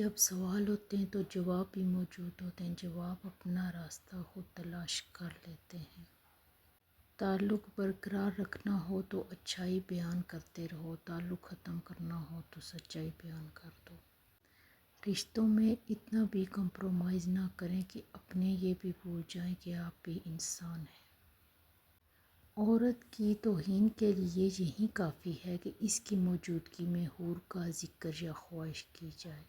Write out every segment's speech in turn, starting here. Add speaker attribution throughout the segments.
Speaker 1: جب سوال ہوتے ہیں تو جواب بھی موجود ہوتے ہیں، جواب اپنا راستہ خود تلاش کر لیتے ہیں۔ تعلق برقرار رکھنا ہو تو اچھائی بیان کرتے رہو، تعلق ختم کرنا ہو تو سچائی بیان کر دو۔ رشتوں میں اتنا بھی کمپرومائز نہ کریں کہ اپنے یہ بھی بھول جائیں کہ آپ بھی انسان ہیں۔ عورت کی توہین کے لیے یہی کافی ہے کہ اس کی موجودگی میں حور کا ذکر یا خواہش کی جائے۔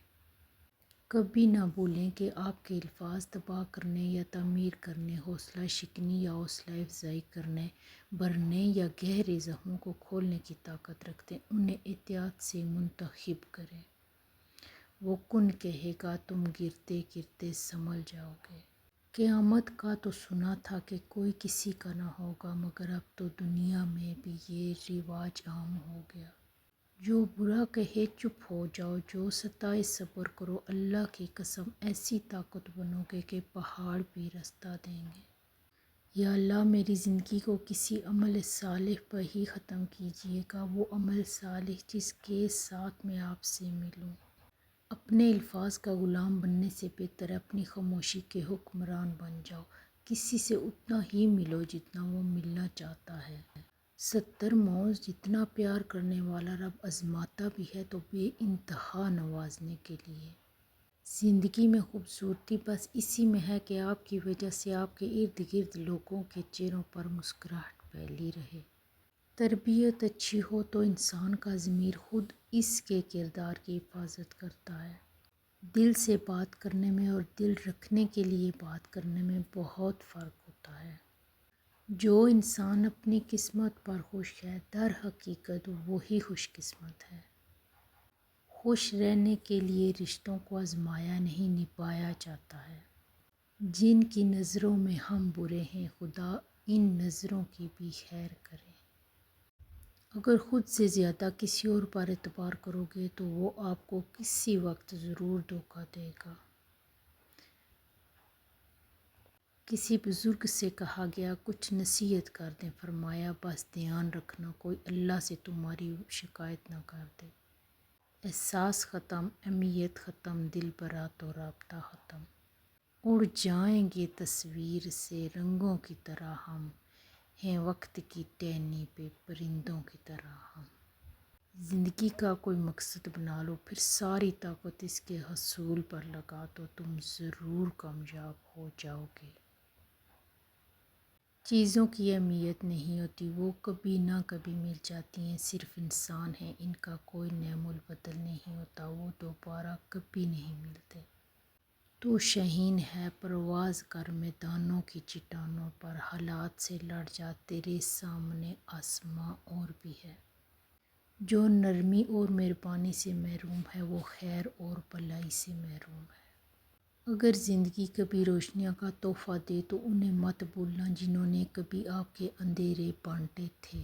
Speaker 1: کبھی نہ بھولیں کہ آپ کے الفاظ تباہ کرنے یا تعمیر کرنے، حوصلہ شکنی یا حوصلہ افزائی کرنے، بھرنے یا گہرے زخموں کو کھولنے کی طاقت رکھتے ہیں۔ انہیں احتیاط سے منتخب کریں۔ وہ کن کہے گا، تم گرتے گرتے سنبھل جاؤ گے۔ قیامت کا تو سنا تھا کہ کوئی کسی کا نہ ہوگا، مگر اب تو دنیا میں بھی یہ رواج عام ہو گیا۔ جو برا کہے چپ ہو جاؤ، جو ستائے صبر کرو، اللہ کی قسم ایسی طاقت بنو گے کہ پہاڑ بھی راستہ دیں گے۔ یا اللہ میری زندگی کو کسی عمل صالح پر ہی ختم کیجیے گا، وہ عمل صالح جس کے ساتھ میں آپ سے ملوں۔ اپنے الفاظ کا غلام بننے سے بہتر ہے اپنی خاموشی کے حکمران بن جاؤ۔ کسی سے اتنا ہی ملو جتنا وہ ملنا چاہتا ہے۔ 70 موز جتنا پیار کرنے والا رب آزماتا بھی ہے تو بے انتہا نوازنے کے لیے۔ زندگی میں خوبصورتی بس اسی میں ہے کہ آپ کی وجہ سے آپ کے ارد گرد لوگوں کے چہروں پر مسکراہٹ پھیلی رہے۔ تربیت اچھی ہو تو انسان کا ضمیر خود اس کے کردار کی حفاظت کرتا ہے۔ دل سے بات کرنے میں اور دل رکھنے کے لیے بات کرنے میں بہت فرق ہوتا ہے۔ جو انسان اپنی قسمت پر خوش ہے، در حقیقت وہی خوش قسمت ہے۔ خوش رہنے کے لیے رشتوں کو آزمایا نہیں نبھایا جاتا ہے۔ جن کی نظروں میں ہم برے ہیں، خدا ان نظروں کی بھی خیر کرے۔ اگر خود سے زیادہ کسی اور پر اعتبار کرو گے تو وہ آپ کو کسی وقت ضرور دھوکہ دے گا۔ کسی بزرگ سے کہا گیا، کچھ نصیحت کر دیں، فرمایا بس دھیان رکھنا کوئی اللہ سے تمہاری شکایت نہ کر دے۔ احساس ختم، اہمیت ختم، دل برا تو رابطہ ختم۔ اڑ جائیں گے تصویر سے رنگوں کی طرح ہم، ہیں وقت کی ٹہنی پہ پرندوں کی طرح ہم۔ زندگی کا کوئی مقصد بنا لو، پھر ساری طاقت اس کے حصول پر لگا دو، تم ضرور کامیاب ہو جاؤ گے۔ چیزوں کی اہمیت نہیں ہوتی، وہ کبھی نہ کبھی مل جاتی ہیں، صرف انسان ہیں، ان کا کوئی نعم البدل نہیں ہوتا، وہ دوبارہ کبھی نہیں ملتے۔ تو شاہین ہے پرواز کر میدانوں کی چٹانوں پر، حالات سے لڑ جا تیرے سامنے آسماں اور بھی ہے۔ جو نرمی اور مہربانی سے محروم ہے وہ خیر اور بھلائی سے محروم ہے۔ اگر زندگی کبھی روشنیوں کا تحفہ دے تو انہیں مت بھولنا جنہوں نے کبھی آپ کے اندھیرے بانٹے تھے۔